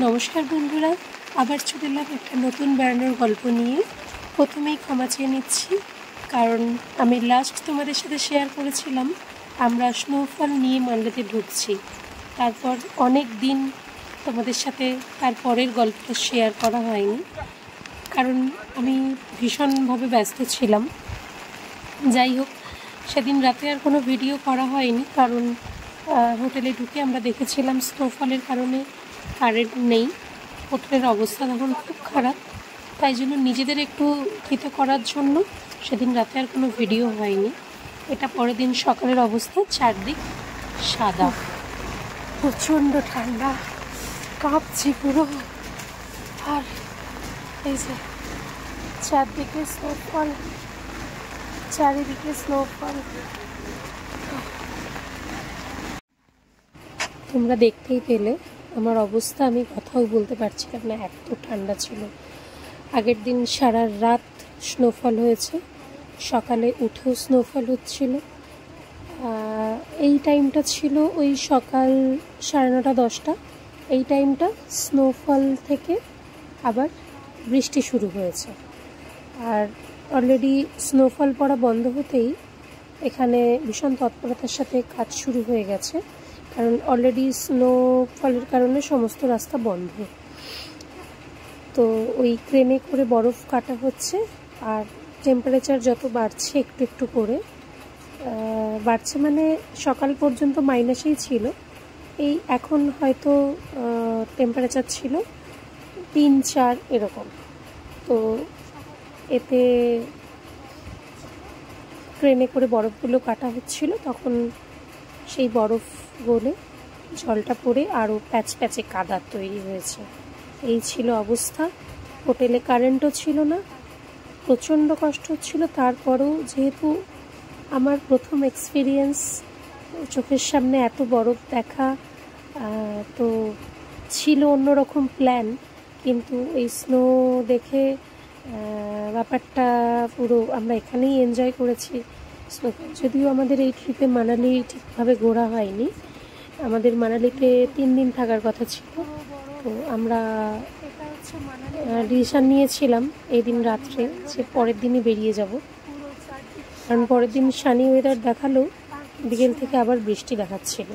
নমস্কার বন্ধুরা, আবার চলে এলাম একটা নতুন বেড়ানোর গল্প নিয়ে। প্রথমেই ক্ষমা চেয়ে নিচ্ছি, কারণ আমি লাস্ট তোমাদের সাথে শেয়ার করেছিলাম আমরা স্নোফল নিয়ে মালদাতে ঢুকছি। তারপর অনেক দিন তোমাদের সাথে তারপরের গল্পটা শেয়ার করা হয়নি, কারণ আমি ভীষণভাবে ব্যস্ত ছিলাম। যাই হোক, সেদিন রাতে আর কোনো ভিডিও করা হয়নি, কারণ হোটেলে ঢুকে আমরা দেখেছিলাম স্নোফলের কারণে কারেন্ট নেই, হোটেলের অবস্থা তখন খুব খারাপ। তাই জন্য নিজেদের একটু কৃত করার জন্য সেদিন রাতে আর কোনো ভিডিও হয়নি। এটা পরের দিন সকালের অবস্থা, চারদিক সাদা, প্রচণ্ড ঠান্ডা, কাঁপছি পুরো। আর এই যে চারদিকে স্নোফল, চারিদিকে স্নোফল। তোমরা দেখতেই পেলে আমার অবস্থা, আমি কথাও বলতে পারছিলাম না, এত ঠান্ডা ছিল। আগের দিন সারা রাত স্নোফল হয়েছে, সকালে উঠেও স্নোফল হচ্ছিল। এই টাইমটা ছিল ওই সকাল 9:30 10টা, এই টাইমটা স্নোফল থেকে আবার বৃষ্টি শুরু হয়েছে। আর অলরেডি স্নোফল পড়া বন্ধ হতেই এখানে ভীষণ তৎপরতার সাথে কাজ শুরু হয়ে গেছে, কারণ অলরেডি স্নোফলের কারণে সমস্ত রাস্তা বন্ধ। তো ওই ক্রেনে করে বরফ কাটা হচ্ছে, আর টেম্পারেচার যত বাড়ছে একটু একটু করে বাড়ছে, মানে সকাল পর্যন্ত মাইনাসেই ছিল, এই এখন হয়তো টেম্পারেচার ছিল 3-4 এরকম। তো এতে ক্রেনে করে বরফগুলো কাটা হচ্ছিল, তখন সেই বরফ গলে জলটা পড়ে আরও প্যাচ প্যাচে কাদা তৈরি হয়েছে। এই ছিল অবস্থা। হোটেলে কারেন্টও ছিল না, প্রচণ্ড কষ্ট হচ্ছিল। তারপরেও যেহেতু আমার প্রথম এক্সপিরিয়েন্স, চোখের সামনে এত বরফ দেখা, তো ছিল অন্যরকম প্ল্যান, কিন্তু এই স্নো দেখে ব্যাপারটা পুরো আমরা এখানেই এনজয় করেছি। যদিও আমাদের এই ট্রিপে মানালি ঠিকভাবে ঘোরা হয়নি, আমাদের মানালিতে 3 দিন থাকার কথা ছিল। তো আমরা ডিসিশন নিয়েছিলাম এই দিন রাত্রে যে পরের দিনই বেরিয়ে যাব, কারণ পরের দিন সানি ওয়েদার দেখালো, বিকেল থেকে আবার বৃষ্টি দেখাচ্ছিল।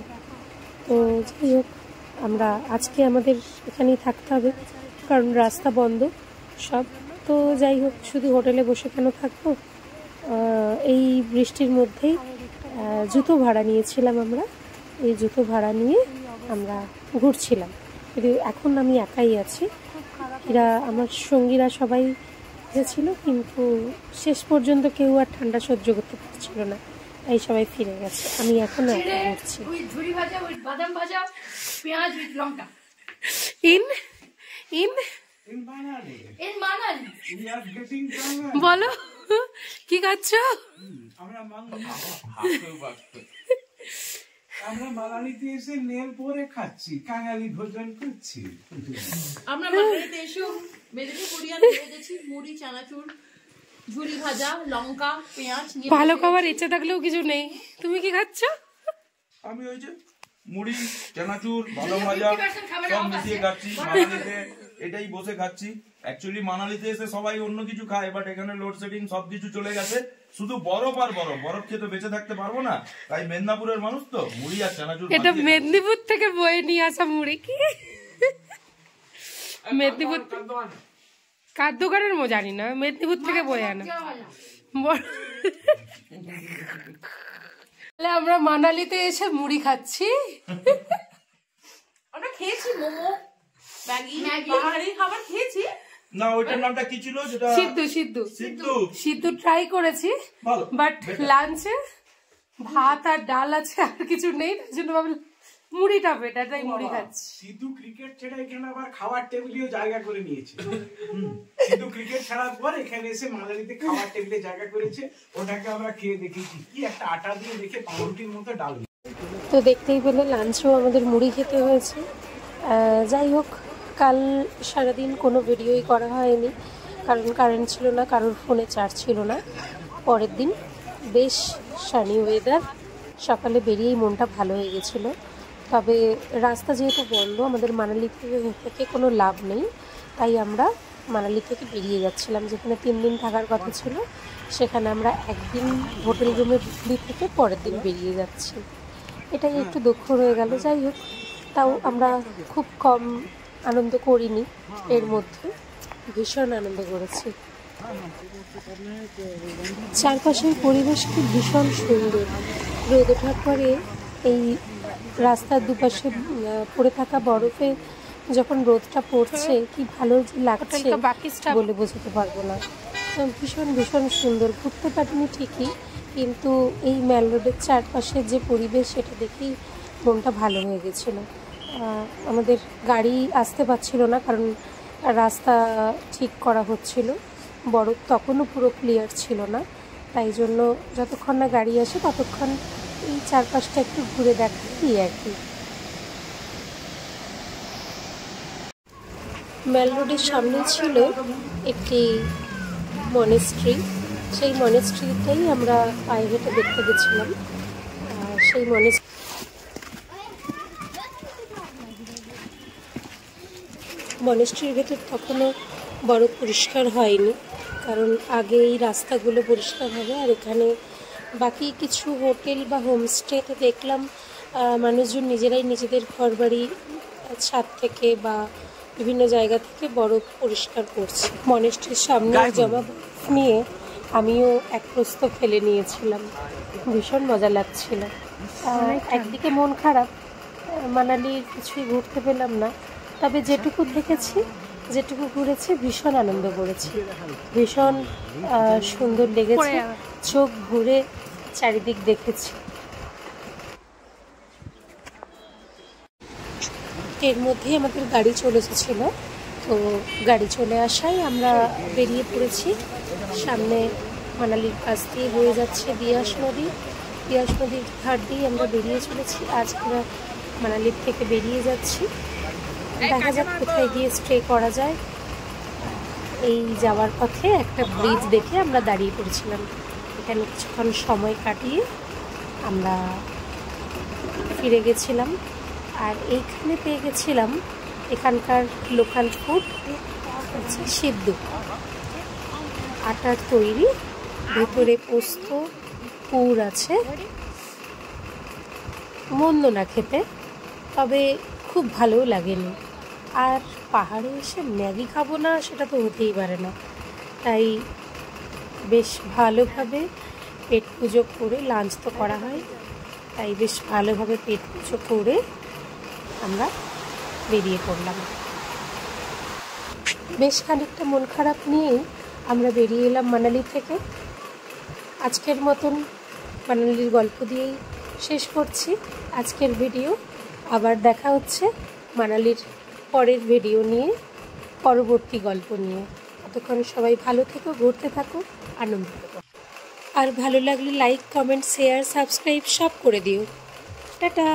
তো যাই হোক, আমরা আজকে আমাদের এখানেই থাকতে হবে, কারণ রাস্তা বন্ধ সব। তো যাই হোক, শুধু হোটেলে বসে কেন থাকবো, এই বৃষ্টির মধ্যেই জুতো ভাড়া নিয়েছিলাম আমরা, এই জুতো ভাড়া নিয়ে আমরা ঘুরছিলাম। কিন্তু এখন আমি একাই আছি, এরা আমার সঙ্গীরা সবাই ছিল, কিন্তু শেষ পর্যন্ত কেউ আর ঠান্ডা সহ্য করতে পারছিল না, তাই সবাই ফিরে গেছে। আমি এখন একা ঘুরছি। বলো কি খাচ্ছ? আমরা মালানিতে এসে নেল পরে খাচ্ছি, কাঙালি ভোজন করছি। আমরা মালানিতে এসে মেদিনী পুরিয়ান খেয়েছি, মুড়ি, চানাচুর, ঝুরি ভাজা, লঙ্কা, পেঁয়াজ। ভালো খাবার ইচ্ছে থাকলেও কিছু নেই। তুমি কি খাচ্ছ? আমি ওই যে মুড়ি, চানাচুর, ভালো ভাজা সব মিশিয়ে খাচ্ছি। মালানিতে এটাই বসে খাচ্ছি। অ্যাকচুয়ালি মানালিতে এসে সবাই অন্য কিছু খায়, বাট এখানে লোডশেডিং সবকিছু চলে গেছে, শুধু বরফ আর বরফ। বরফ খেয়ে তো বেঁচে থাকতে পারবো না, তাই মেদিনীপুরের মানুষ তো মুড়ি আর চানাচুর। এটা মেদিনীপুর থেকে বয়ে নিয়ে আসা মুড়ি কি? মেদিনীপুর কার দোকানের মো জানি না, মেদিনীপুর থেকে বয়ে আনা। আমরা মানালিতে এসে মুড়ি খাচ্ছি। আমরা খেয়েছি মোমো, ম্যাগি, পাহাড়ি খাবার খেয়েছি। না, ওইটার নামটা কি ছিল? যেটা সিদ্ধু ট্রাই করেছি, বাট লাঞ্চে ভাত আর ডাল আছে, আর কিছু নেই, তাই জন্য ভাবলাম মুড়িটা বেটার, তাই মুড়ি খাচ্ছি। সিদ্ধু ক্রিকেট ছেড়ে এখানে আবার খাওয়ার টেবিলেও জায়গা করে নিয়েছে। সিদ্ধু ক্রিকেট ছাড়ার পর এখানে এসে মালানিতে খাওয়ার টেবিলে জায়গা করেছে, ওটাকে আমরা খেয়ে দেখেছি। কি একটা আটা দিয়ে দেখে পাউরুটির মতো ডাল। তো দেখতেই পেলে লাঞ্চেও আমাদের মুড়ি খেতে হয়েছে। যাই হোক, কাল সারাদিন কোনো ভিডিওই করা হয়নি, কারণ কারেন্ট ছিল না, কারোর ফোনে চার্জ ছিল না। পরের দিন বেশ সানি ওয়েদার, সকালে বেরিয়েই মনটা ভালো হয়ে গেছিলো। তবে রাস্তা যেহেতু বন্ধ, আমাদের মানালি থেকে কোনো লাভ নেই, তাই আমরা মানালি থেকে বেরিয়ে যাচ্ছিলাম। যেখানে 3 দিন থাকার কথা ছিল, সেখানে আমরা একদিন হোটেল রুমে থেকে পরের দিন বেরিয়ে যাচ্ছি। এটাই একটু দুঃখ রয়ে গেল। যাই হোক, তাও আমরা খুব কম আনন্দ করিনি, এর মধ্যে ভীষণ আনন্দ করেছি। চারপাশের পরিবেশ খুব ভীষণ সুন্দর। রোদ ওঠার পরে এই রাস্তার দুপাশে পড়ে থাকা বরফে যখন রোদটা পড়ছে, কি ভালো লাগছে বলে বোঝাতে পারবো না। ভীষণ ভীষণ সুন্দর। ঘুরতে পারিনি ঠিকই, কিন্তু এই ম্যাল রোডের চারপাশের যে পরিবেশ, সেটা দেখেই মনটা ভালো হয়ে গেছিলো। আমাদের গাড়ি আসতে পারছিল না, কারণ রাস্তা ঠিক করা হচ্ছিল, বরফ তখনও পুরো ক্লিয়ার ছিল না। তাই জন্য যতক্ষণ না গাড়ি আসে ততক্ষণ এই চারপাশটা একটু ঘুরে দেখি আর কি। ম্যাল রোডের সামনে ছিল একটি মনেস্ট্রি। সেই মনেস্ট্রিটাই আমরা পায়ে হেঁটে দেখতে গেছিলাম। সেই মনেস্ট্রির ভেতর তখনও বরফ পরিষ্কার হয়নি, কারণ আগে এই রাস্তাগুলো পরিষ্কার হবে। আর এখানে বাকি কিছু হোটেল বা হোমস্টেতে দেখলাম মানুষজন নিজেরাই নিজেদের ঘরবাড়ি ছাদ থেকে বা বিভিন্ন জায়গা থেকে বরফ পরিষ্কার করছে। মনেস্ট্রির সামনে জমা বরফ নিয়ে আমিও এক প্রস্ত ফেলে নিয়েছিলাম। ভীষণ মজা লাগছিল। একদিকে মন খারাপ, মানালির কিছুই ঘুরতে পেলাম না, তবে যেটুকু দেখেছি, যেটুকু ঘুরেছি, ভীষণ আনন্দ করেছি। ভীষণ সুন্দর লেগেছে, চোখ ঘুরে চারিদিক দেখেছি। এর মধ্যেই আমাদের গাড়ি চলে এসেছিলো, তো গাড়ি চলে আসায় আমরা বেরিয়ে পড়েছি। সামনে মানালির কাছ দিয়ে হয়ে যাচ্ছে বিয়াস নদী। বিয়াস নদীর ধার দিয়ে আমরা বেরিয়ে চলেছি। আজ আমরা মানালির থেকে বেরিয়ে যাচ্ছি। দেখা যাক কোথায় গিয়ে স্টে করা যায়। এই যাওয়ার পথে একটা ব্রিজ দেখে আমরা দাঁড়িয়ে পড়েছিলাম। এখানে কিছুক্ষণ সময় কাটিয়ে আমরা ফিরে গেছিলাম। আর এইখানে পেয়ে গেছিলাম এখানকার লোকাল ফুড, হচ্ছে সিদ্ধ আটার তৈরি, ভেতরে পোস্ত পুর আছে। মন্দ না খেতে, তবে খুব ভালোও লাগেনি। আর পাহাড়ে এসে ম্যাগি খাবো না, সেটা তো হতেই পারে না। তাই বেশ ভালোভাবে পেট পুজো করে, লাঞ্চ তো করা হয়, তাই বেশ ভালোভাবে পেট পুজো করে আমরা বেরিয়ে পড়লাম। বেশ খানিকটা মন খারাপ নিয়েই আমরা বেরিয়ে এলাম মানালি থেকে। আজকের মতন মানালির গল্প দিয়েই শেষ করছি আজকের ভিডিও। আবার দেখা হচ্ছে মানালির পরের ভিডিও নিয়ে, পরবর্তী গল্প নিয়ে। ততক্ষণ সবাই ভালো থেকো, ঘুরতে থাকো, আনন্দ করো। আর ভালো লাগলে লাইক, কমেন্ট, শেয়ার, সাবস্ক্রাইব সব করে দিও। টাটা।